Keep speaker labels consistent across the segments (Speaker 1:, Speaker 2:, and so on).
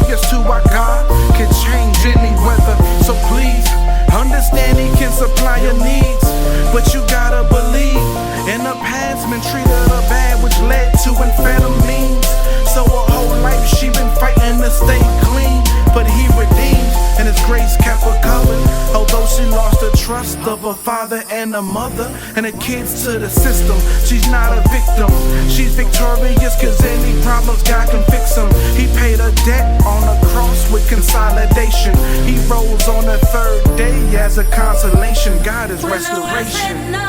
Speaker 1: prayers to our God can change any weather. So please understand He can supply your needs, but you gotta believe. In the past, been treated her bad, which led to amphetamines. So her whole life she been fighting to stay clean, but He redeemed, and His grace kept her covered. Although she lost the trust of her father and her mother and her kids to the system, she's not a victim. She's victorious, cause any problems God can fix them. He paid her debt on the cross with consolidation. He rose on the third day as a consolation. God is restoration.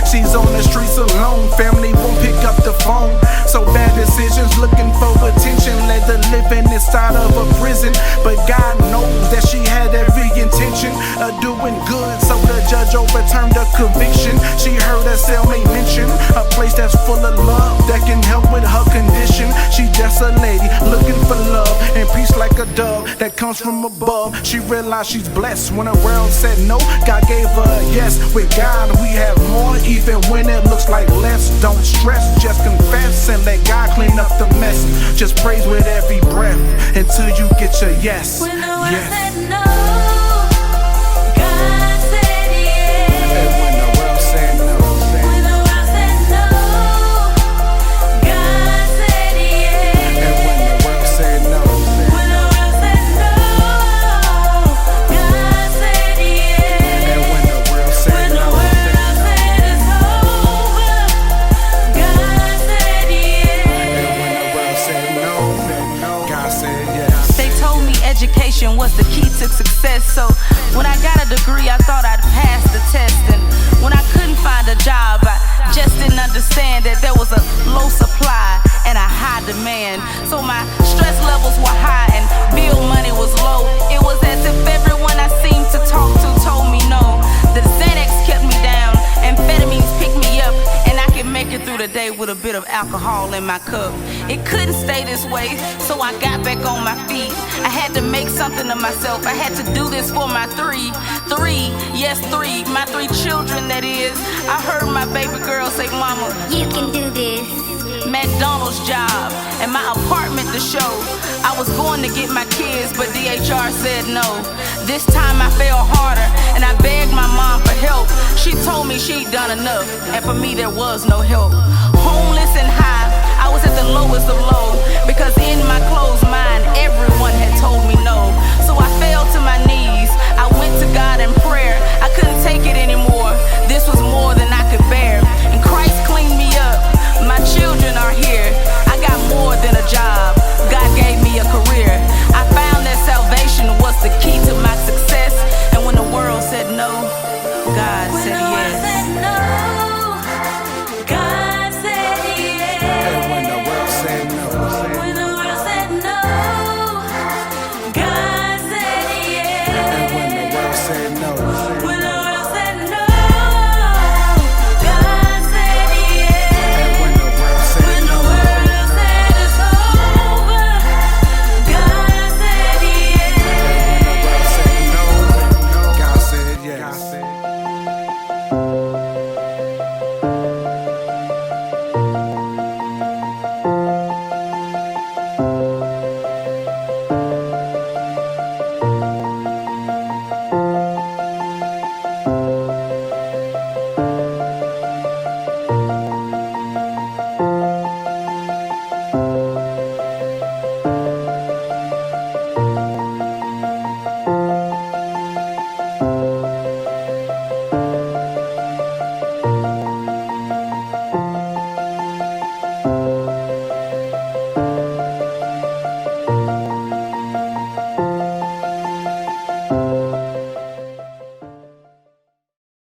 Speaker 1: She's on the streets alone, family won't pick up the phone. So bad decisions, looking for attention, led to living inside of a prison. But God knows that she had every intention of doing good, so the judge overturned the conviction. She heard her cellmate mention a place that's full of love that can help with her condition. She just a lady looking for love and peace like a dove that comes from above. She realized she's blessed when the world said no. God gave her a yes. With God we have more, even when it looks like less. Don't stress, just confess and let God clean up the mess. Just praise with every breath until you get your yes.
Speaker 2: When the world
Speaker 1: Yes.
Speaker 2: said no, God said yes.
Speaker 1: And when the world said no,
Speaker 2: When the world said no, God said yes.
Speaker 1: and when the world said no,
Speaker 2: When the world said no, God said yes.
Speaker 1: and when the world said
Speaker 2: When the
Speaker 1: no,
Speaker 2: world said it's over, God said yes.
Speaker 1: and when the world said no, God said yes.
Speaker 3: They told me education was the key to success. So when I got a degree, I thought I'd pass the test. And when I couldn't find a job, I just didn't understand that there was a low supply and a high demand. So my stress levels were high and bill money was low. It was as if everyone I seemed to talk to told me no. The Xanax kept me down, amphetamines picked me up, and I could make it through the day with a bit of alcohol in my cup. It couldn't stay this way, so I got back on my feet. I had to make something of myself. I had to do this for my three, my three children, that is. I heard my baby girl say, "Mama,
Speaker 4: You can do this.
Speaker 3: McDonald's job and my apartment to show. I was going to get my kids, but DHR said no. This time I fell harder and I begged my mom for help. She told me she'd done enough, and for me there was no help. Homeless and high, I was at the lowest of low, because in my closed mind everyone had told me no.